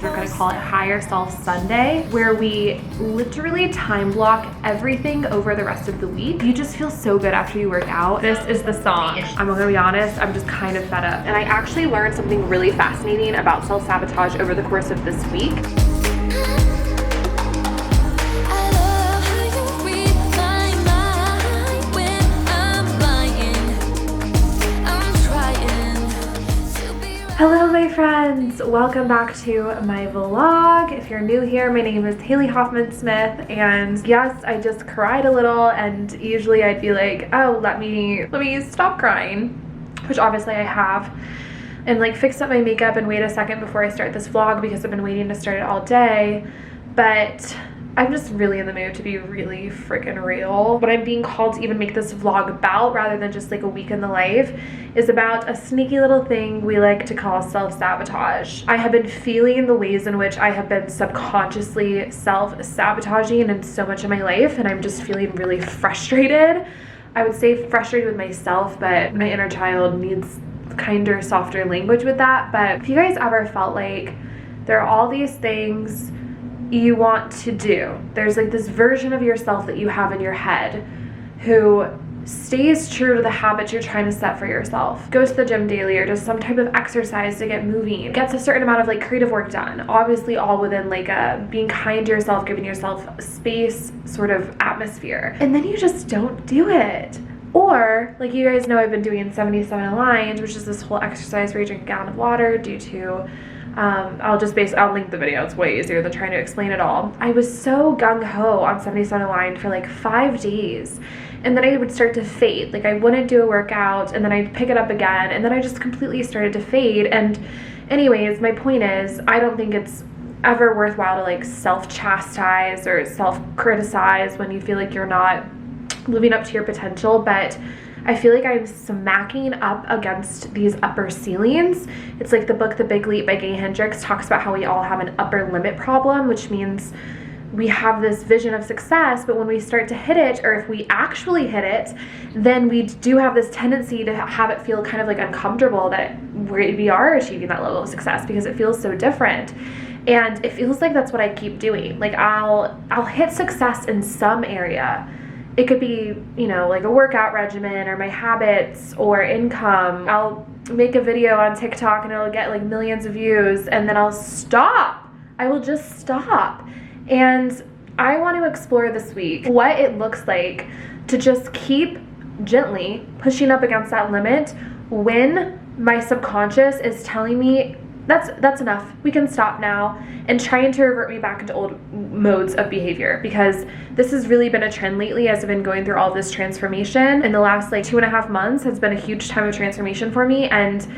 We're gonna call it Higher Self Sunday, where we literally time block everything over the rest of the week. You just feel so good after you work out. This is the song. I'm gonna be honest, I'm just kind of fed up. And I actually learned something really fascinating about self-sabotage over the course of this week. Hello my friends, welcome back to my vlog. If you're new here, my name is Haley Hoffman Smith, and yes, I just cried a little, and usually I'd be like, oh, let me stop crying, which obviously I have, and like fix up my makeup and wait a second before I start this vlog because I've been waiting to start it all day. But I'm just really in the mood to be really freaking real. What I'm being called to even make this vlog about, rather than just like a week in the life, is about a sneaky little thing we like to call self-sabotage. I have been feeling the ways in which I have been subconsciously self-sabotaging in so much of my life, and I'm just feeling really frustrated. I would say frustrated with myself, but my inner child needs kinder, softer language with that. But if you guys ever felt like there are all these things you want to do, there's like this version of yourself that you have in your head who stays true to the habits you're trying to set for yourself, goes to the gym daily or does some type of exercise to get moving, gets a certain amount of like creative work done, obviously all within like a being kind to yourself, giving yourself space sort of atmosphere, and then you just don't do it. Or, like you guys know, I've been doing 77 aligned, which is this whole exercise where you drink a gallon of water due to I'll link the video, it's way easier than trying to explain it all. I was so gung-ho on 77 aligned for like 5 days, and then I would start to fade. Like I wouldn't do a workout, and then I'd pick it up again, and then I just completely started to fade. And anyways, my point is, I don't think it's ever worthwhile to like self-chastise or self-criticize when you feel like you're not living up to your potential, but I feel like I'm smacking up against these upper ceilings. It's like the book The Big Leap by Gay Hendricks talks about how we all have an upper limit problem, which means we have this vision of success, but when we start to hit it, or if we actually hit it, then we do have this tendency to have it feel kind of like uncomfortable that we are achieving that level of success because it feels so different. And it feels like that's what I keep doing. Like I'll hit success in some area. It could be, you know, like a workout regimen or my habits or income. I'll make a video on TikTok and it'll get like millions of views, and then I'll stop. I will just stop. And I want to explore this week what it looks like to just keep gently pushing up against that limit when my subconscious is telling me that's enough, we can stop now, and trying to revert me back into old modes of behavior. Because this has really been a trend lately as I've been going through all this transformation. In the last like 2.5 months has been a huge time of transformation for me, and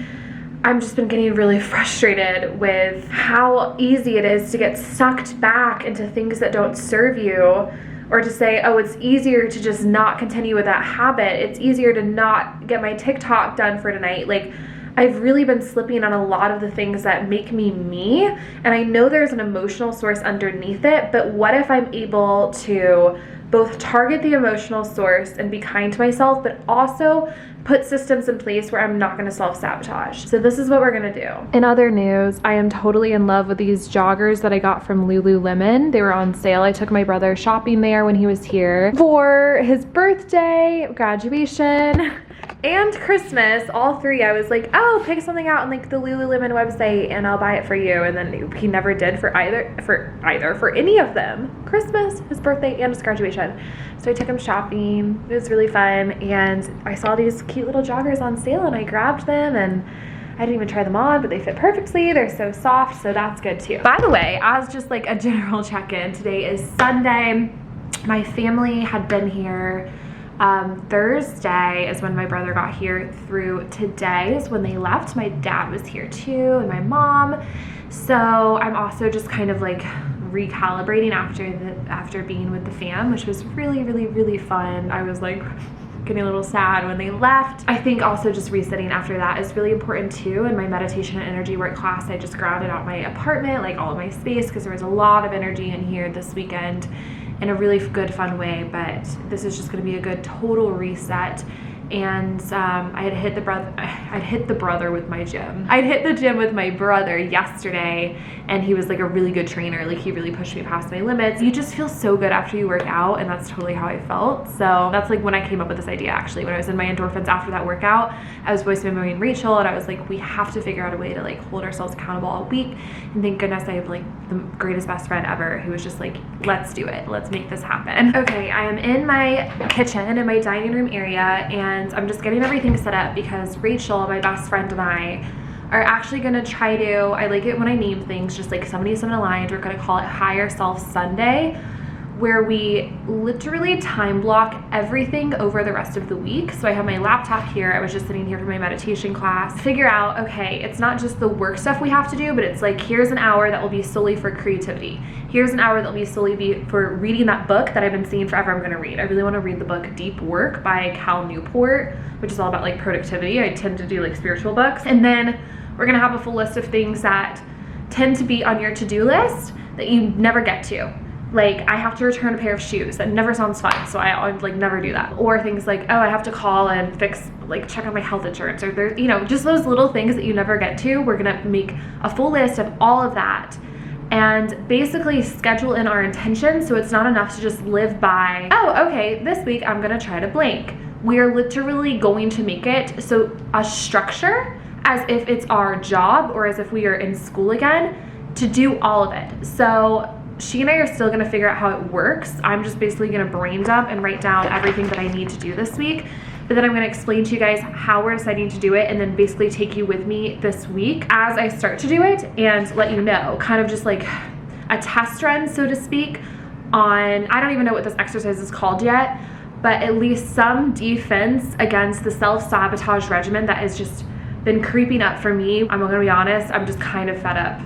I've just been getting really frustrated with how easy it is to get sucked back into things that don't serve you, or to say, oh, it's easier to just not continue with that habit. It's easier to not get my TikTok done for tonight. Like, I've really been slipping on a lot of the things that make me, and I know there's an emotional source underneath it, but what if I'm able to both target the emotional source and be kind to myself, but also put systems in place where I'm not going to self-sabotage? So this is what we're going to do. In other news, I am totally in love with these joggers that I got from Lululemon. They were on sale. I took my brother shopping there when he was here for his birthday, graduation, and Christmas, all three. I was like, oh, pick something out on like the Lululemon website and I'll buy it for you. And then he never did for any of them. Christmas, his birthday, and his graduation. So I took him shopping. It was really fun, and I saw these cute little joggers on sale and I grabbed them, and I didn't even try them on, but they fit perfectly. They're so soft, so that's good too. By the way, as just like a general check-in, today is Sunday. My family had been here Thursday is when my brother got here, through today is when they left. My dad was here too, and my mom. So I'm also just kind of like recalibrating after being with the fam, which was really fun. I was like getting a little sad when they left. I think also just resetting after that is really important too. In my meditation and energy work class, I just grounded out my apartment, like all of my space, because there was a lot of energy in here this weekend in a really good fun way. But this is just going to be a good total reset and I'd hit the gym with my brother yesterday, and he was like a really good trainer. Like, he really pushed me past my limits. You just feel so good after you work out, and that's totally how I felt. So that's like when I came up with this idea, actually. When I was in my endorphins after that workout, I was voice memoing Rachel, and I was like, we have to figure out a way to like hold ourselves accountable all week. And thank goodness I have like the greatest best friend ever who was just like, let's do it, let's make this happen. Okay, I am in my kitchen, in my dining room area, and I'm just getting everything set up because Rachel, my best friend, and I are actually gonna try to, I like it when I name things just like 77 aligned. We're gonna call it Higher Self Sunday, where we literally time block everything over the rest of the week. So I have my laptop here. I was just sitting here for my meditation class. Figure out, okay, it's not just the work stuff we have to do, but it's like, here's an hour that will be solely for creativity. Here's an hour that will be solely for reading that book that I've been seeing forever I'm gonna read. I really wanna read the book Deep Work by Cal Newport, which is all about like productivity. I tend to do like spiritual books. And then we're gonna have a full list of things that tend to be on your to-do list that you never get to. Like, I have to return a pair of shoes. That never sounds fun, so I like never do that. Or things like, oh, I have to call and fix, like check on my health insurance, or there's, you know, just those little things that you never get to. We're gonna make a full list of all of that and basically schedule in our intentions, so it's not enough to just live by, oh, okay, this week I'm gonna try to blank. We're literally going to make it so a structure, as if it's our job or as if we are in school again, to do all of it. So she and I are still gonna figure out how it works. I'm just basically gonna brain dump and write down everything that I need to do this week. But then I'm gonna explain to you guys how we're deciding to do it, and then basically take you with me this week as I start to do it and let you know, kind of just like a test run, so to speak, on, I don't even know what this exercise is called yet, but at least some defense against the self-sabotage regimen that has just been creeping up for me. I'm gonna be honest, I'm just kind of fed up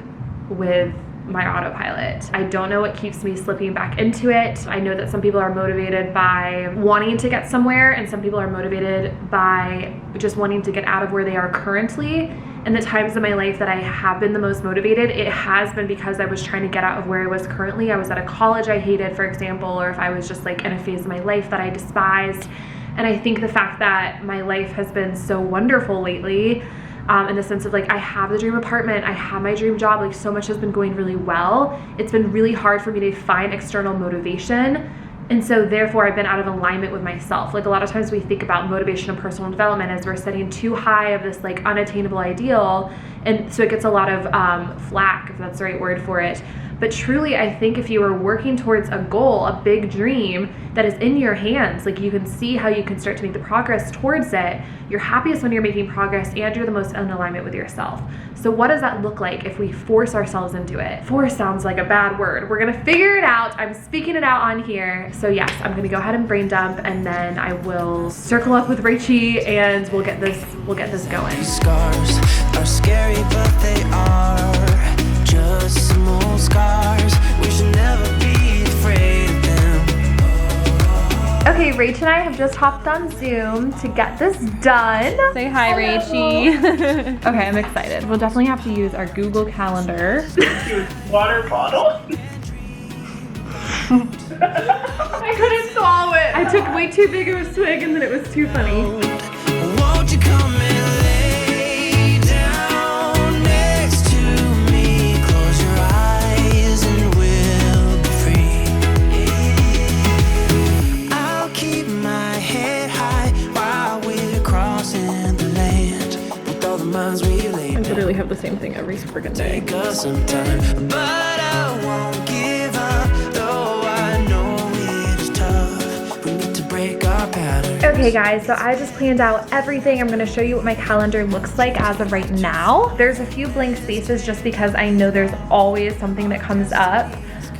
with my autopilot. I don't know what keeps me slipping back into it. I know that some people are motivated by wanting to get somewhere, and some people are motivated by just wanting to get out of where they are currently. And the times in my life that I have been the most motivated, it has been because I was trying to get out of where I was currently. I was at a college I hated, for example, or if I was just like in a phase of my life that I despised. And I think the fact that my life has been so wonderful lately, in the sense of like, I have the dream apartment, I have my dream job, like so much has been going really well. It's been really hard for me to find external motivation. And so therefore I've been out of alignment with myself. Like, a lot of times we think about motivation and personal development as we're setting too high of this like unattainable ideal. And so it gets a lot of flack, if that's the right word for it. But truly, I think if you are working towards a goal, a big dream that is in your hands, like you can see how you can start to make the progress towards it. You're happiest when you're making progress and you're the most in alignment with yourself. So what does that look like if we force ourselves into it? Force sounds like a bad word. We're gonna figure it out. I'm speaking it out on here. So yes, I'm gonna go ahead and brain dump, and then I will circle up with Rachie and we'll get this going. Scars are scary, but they are just some old scars. We should never be afraid of them. Okay, Rach and I have just hopped on Zoom to get this done. Say hi, Rachie. Okay, I'm excited. We'll definitely have to use our Google Calendar. Water bottle. I couldn't swallow it. I took way too big of a swig, and then it was too funny. Won't you come and lay down next to me? Close your eyes and we'll be free. I'll keep my head high while we're crossing the land. With all the minds we lay I literally have the same thing every freaking day. take us some time, but I won't give up. Though I know it's tough, we need to break our patterns. Okay guys, so I just planned out everything. I'm gonna show you what my calendar looks like as of right now. There's a few blank spaces just because I know there's always something that comes up,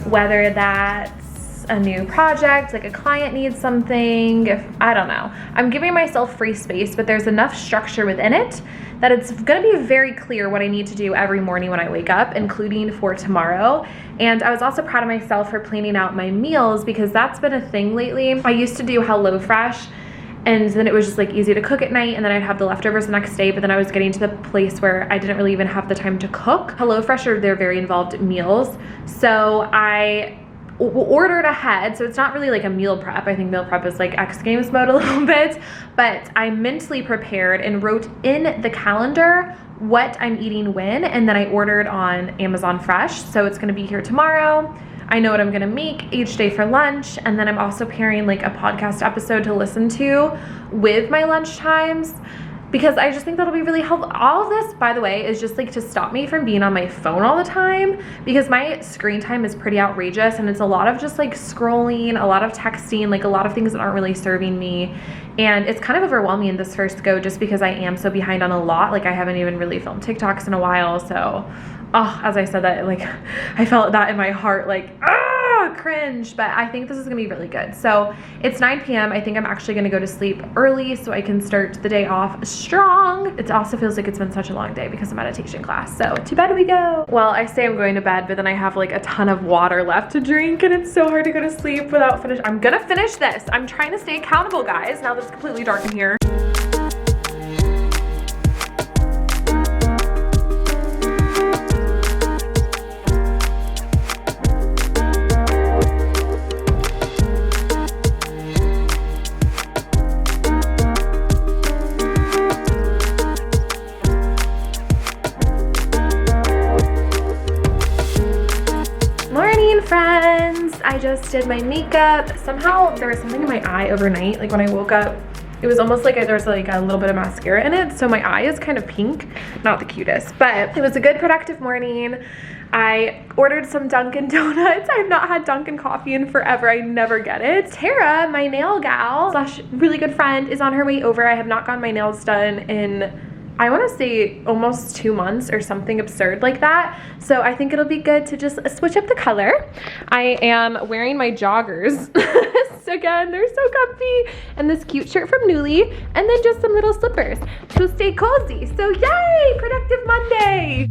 whether that's a new project, like a client needs something, I don't know. I'm giving myself free space, but there's enough structure within it that it's gonna be very clear what I need to do every morning when I wake up, including for tomorrow. And I was also proud of myself for planning out my meals, because that's been a thing lately. I used to do HelloFresh, and then it was just like easy to cook at night, and then I'd have the leftovers the next day, but then I was getting to the place where I didn't really even have the time to cook. HelloFresh are, they're very involved meals. So I ordered ahead, so it's not really like a meal prep. I think meal prep is like X Games mode a little bit, but I mentally prepared and wrote in the calendar what I'm eating when, and then I ordered on Amazon Fresh, so it's gonna be here tomorrow. I know what I'm gonna make each day for lunch, and then I'm also pairing like a podcast episode to listen to with my lunch times, because I just think that'll be really helpful. All of this, by the way, is just like to stop me from being on my phone all the time, because my screen time is pretty outrageous, and it's a lot of just like scrolling, a lot of texting, like a lot of things that aren't really serving me. And it's kind of overwhelming in this first go just because I am so behind on a lot. Like I haven't even really filmed TikToks in a while, so as I said that, like I felt that in my heart, like cringe, but I think this is gonna be really good. So it's 9 p.m. I think I'm actually gonna go to sleep early so I can start the day off strong. It also feels like it's been such a long day because of meditation class, so to bed we go. Well, I say I'm going to bed, but then I have like a ton of water left to drink, and it's so hard to go to sleep without I'm gonna finish this. I'm trying to stay accountable, guys, now that it's completely dark in here. Friends, I just did my makeup. Somehow there was something in my eye overnight. Like when I woke up, it was almost like there was like a little bit of mascara in it, so my eye is kind of pink. Not the cutest, but it was a good productive morning. I ordered some Dunkin' Donuts. I've not had Dunkin' coffee in forever. I never get it. Tara, my nail gal slash really good friend, is on her way over. I have not gotten my nails done in, I want to say, almost 2 months or something absurd like that. So I think it'll be good to just switch up the color. I am wearing my joggers. Again, they're so comfy. And this cute shirt from Nuuly. And then just some little slippers to stay cozy. So yay, productive Monday.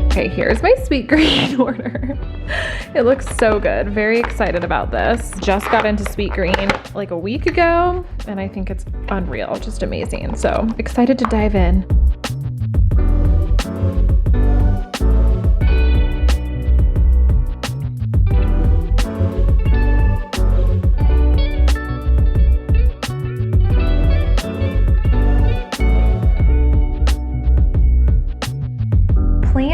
Okay, here's my sweet green order. It looks so good. Very excited about this. Just got into sweet green like a week ago, and I think it's unreal, just amazing. So excited to dive in.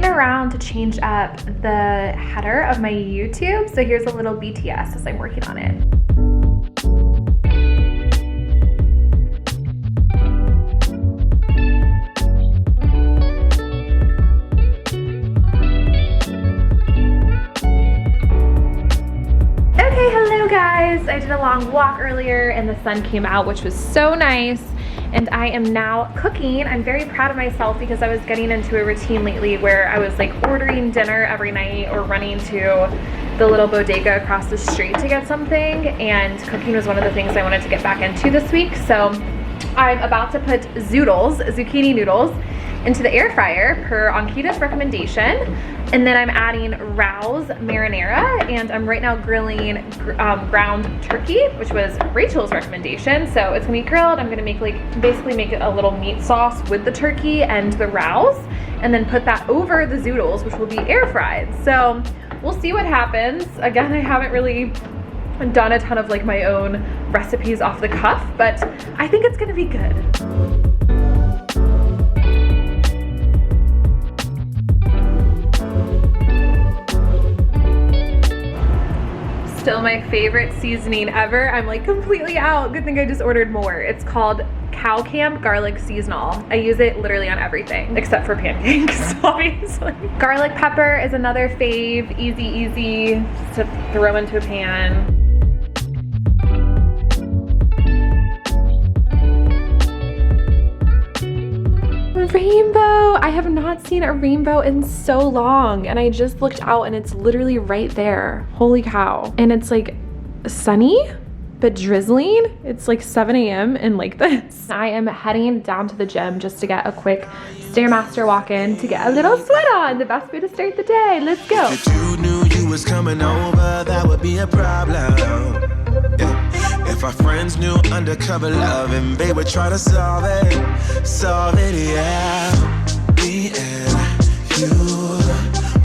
Around to change up the header of my YouTube. So here's a little BTS as I'm working on it. Okay, hello guys. I did a long walk earlier and the sun came out, which was so nice. And I am now cooking. I'm very proud of myself because I was getting into a routine lately where I was like ordering dinner every night or running to the little bodega across the street to get something, and cooking was one of the things I wanted to get back into this week. So I'm about to put zucchini noodles, into the air fryer per Ankita's recommendation. And then I'm adding Rao's marinara, and I'm right now grilling ground turkey, which was Rachel's recommendation. So it's gonna be grilled. I'm gonna make basically make it a little meat sauce with the turkey and the Rao's, and then put that over the zoodles, which will be air fried. So we'll see what happens. Again, I haven't really done a ton of like my own recipes off the cuff, but I think it's gonna be good. Still my favorite seasoning ever. I'm like completely out. Good thing I just ordered more. It's called Cow Camp Garlic Seasonal. I use it literally on everything except for pancakes, obviously. Garlic pepper is another fave. Easy to throw into a pan. Rainbow! I have not seen a rainbow in so long, and I just looked out and it's literally right there. Holy cow. And it's like sunny but drizzling. It's like 7 a.m. and like this. I am heading down to the gym just to get a quick Stairmaster walk in to get a little sweat on. The best way to start the day. Let's go. If you knew you was coming over, that would be a problem. Yeah. If If our friends knew undercover love, and they would try to solve it, yeah. Me and you,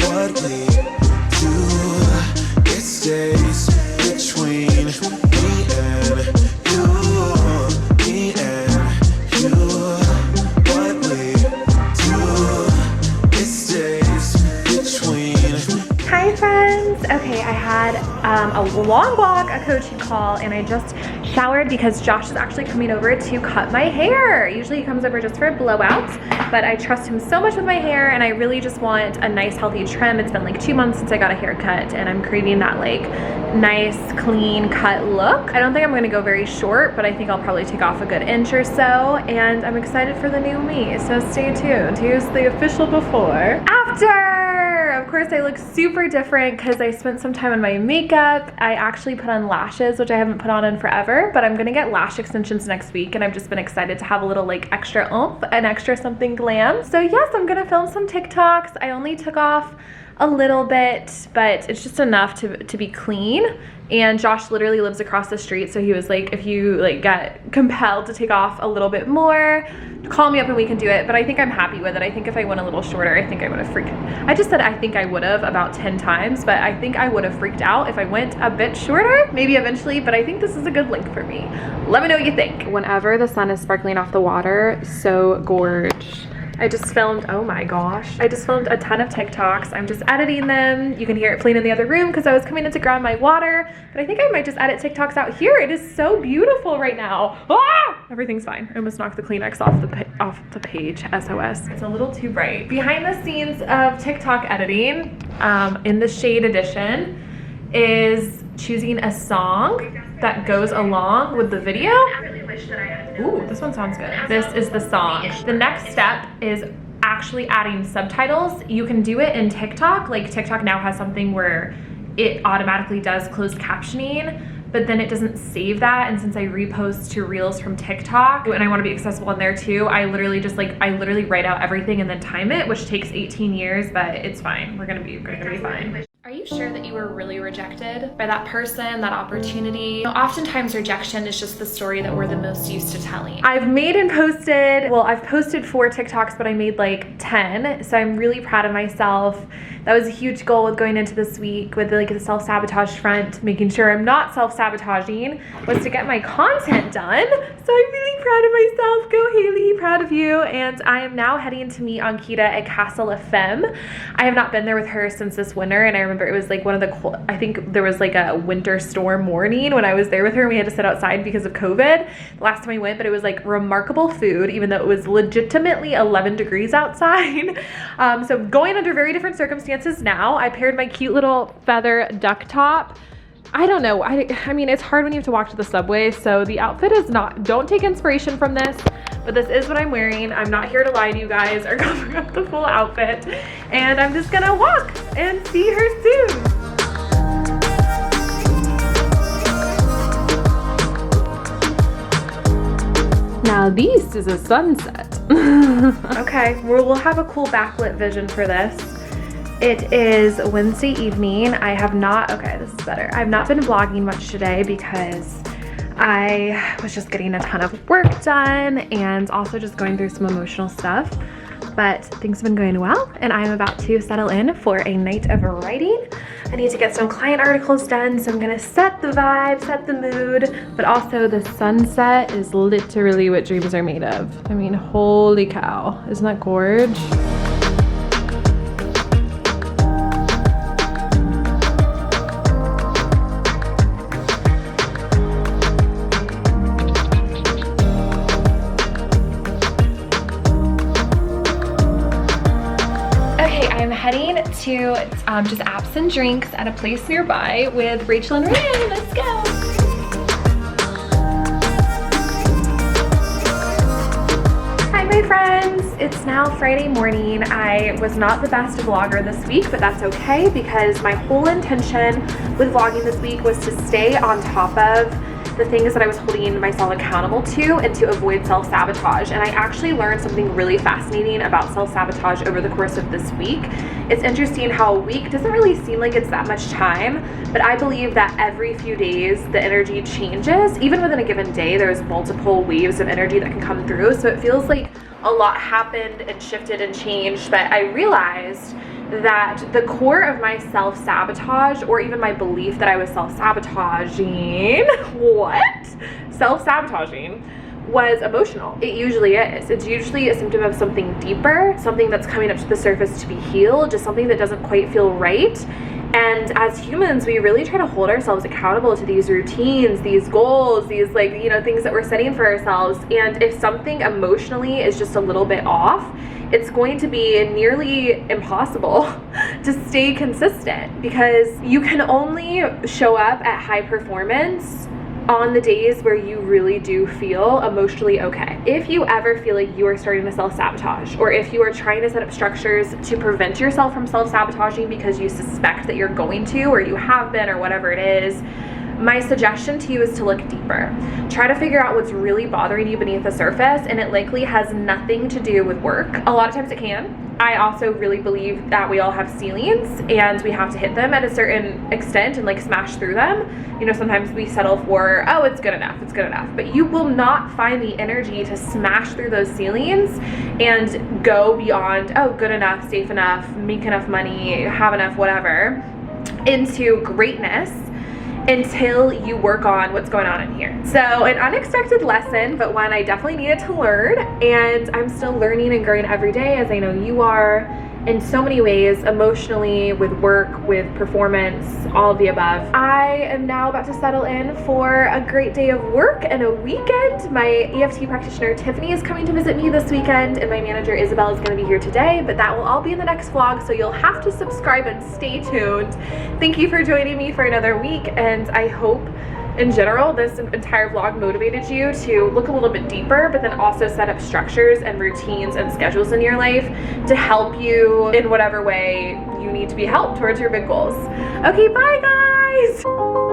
what we do, it stays between me and you, me and you, what we do, it stays between. Hi friends! Okay, I had a long walk, a coaching call, and I just showered because Josh is actually coming over to cut my hair. Usually he comes over just for a blowout, but I trust him so much with my hair, and I really just want a nice healthy trim. It's been like 2 months since I got a haircut, and I'm craving that like nice clean cut look. I don't think I'm gonna go very short, but I think I'll probably take off a good inch or so, and I'm excited for the new me, so stay tuned. Here's the official before. After! Of course, I look super different because I spent some time on my makeup. I actually put on lashes, which I haven't put on in forever, but I'm gonna get lash extensions next week, and I've just been excited to have a little like extra oomph, an extra something glam. So yes, I'm gonna film some TikToks. I only took off a little bit, but it's just enough to be clean. And Josh literally lives across the street, so he was like, if you like get compelled to take off a little bit more, call me up and we can do it. But I think I'm happy with it. I think if I went a little shorter, I think I would have freaked. I just said I think I would have about 10 times, but I think I would have freaked out if I went a bit shorter, maybe eventually, but I think this is a good length for me. Let me know what you think. Whenever the sun is sparkling off the water, so gorge. I just filmed, oh my gosh, I just filmed a ton of TikToks. I'm just editing them. You can hear it playing in the other room because I was coming in to grab my water, but I think I might just edit TikToks out here. It is so beautiful right now. Ah! Everything's fine. I almost knocked the Kleenex off the page, SOS. It's a little too bright. Behind the scenes of TikTok editing, in the Shade Edition, is choosing a song that goes along with the video. Ooh, this one sounds good. This is the song. The next step is actually adding subtitles. You can do it in TikTok. Like TikTok now has something where it automatically does closed captioning, but then it doesn't save that. And since I repost to Reels from TikTok, and I want to be accessible in there too, I literally write out everything and then time it, which takes 18 years, but it's fine. We're gonna be fine. Are you sure that you were really rejected by that person, that opportunity? You know, oftentimes rejection is just the story that we're the most used to telling. I've made and posted, well, I've posted 4 TikToks, but I made like 10. So I'm really proud of myself. That was a huge goal with going into this week with like the self-sabotage front, making sure I'm not self-sabotaging, was to get my content done. So I'm really proud of myself. Go Haley, proud of you. And I am now heading to meet Ankita at Castle of Femme. I have not been there with her since this winter, and I remember it was like one of the cold, I think there was like a winter storm morning when I was there with her, and we had to sit outside because of COVID the last time we went, but it was like remarkable food, even though it was legitimately 11 degrees outside. So going under very different circumstances now. I paired my cute little feather duck top. I don't know, I mean, it's hard when you have to walk to the subway, so the outfit is not, don't take inspiration from this, but this is what I'm wearing. I'm not here to lie to you guys or cover up the full outfit, and I'm just gonna walk and see her soon. Now this is a sunset. Okay, we'll have a cool backlit vision for this. It is Wednesday evening. I have not, okay, this is better. I've not been vlogging much today because I was just getting a ton of work done and also just going through some emotional stuff. But things have been going well, and I'm about to settle in for a night of writing. I need to get some client articles done, so I'm gonna set the vibe, set the mood, but also the sunset is literally what dreams are made of. I mean, holy cow, isn't that gorge? Heading to just apps and drinks at a place nearby with Rachel and Ryan. Let's go. Hi, my friends. It's now Friday morning. I was not the best vlogger this week, but that's okay because my whole intention with vlogging this week was to stay on top of the things that I was holding myself accountable to and to avoid self-sabotage. And I actually learned something really fascinating about self-sabotage over the course of this week. It's interesting how a week doesn't really seem like it's that much time, but I believe that every few days the energy changes. Even within a given day, there's multiple waves of energy that can come through. So it feels like a lot happened and shifted and changed, but I realized that the core of my self-sabotage, or even my belief that I was self-sabotaging, self-sabotaging, was emotional. It usually is. It's usually a symptom of something deeper, something that's coming up to the surface to be healed, just something that doesn't quite feel right. And as humans, we really try to hold ourselves accountable to these routines, these goals, these things that we're setting for ourselves. And if something emotionally is just a little bit off, it's going to be nearly impossible to stay consistent, because you can only show up at high performance on the days where you really do feel emotionally okay. If you ever feel like you are starting to self-sabotage, or if you are trying to set up structures to prevent yourself from self-sabotaging because you suspect that you're going to, or you have been, or whatever it is, my suggestion to you is to look deeper. Try to figure out what's really bothering you beneath the surface, and it likely has nothing to do with work. A lot of times it can. I also really believe that we all have ceilings and we have to hit them at a certain extent and smash through them. Sometimes we settle for, oh, it's good enough, but you will not find the energy to smash through those ceilings and go beyond, oh, good enough, safe enough, make enough money, have enough, whatever, into greatness until you work on what's going on in here. So an unexpected lesson, but one I definitely needed to learn, and I'm still learning and growing every day, as I know you are, in so many ways, emotionally, with work, with performance, all of the above. I am now about to settle in for a great day of work and a weekend. My EFT practitioner Tiffany is coming to visit me this weekend, and my manager Isabel is going to be here today, but that will all be in the next vlog, so you'll have to subscribe and stay tuned. Thank you for joining me for another week, and I hope in general this entire vlog motivated you to look a little bit deeper, but then also set up structures and routines and schedules in your life to help you in whatever way you need to be helped towards your big goals. Okay, bye guys!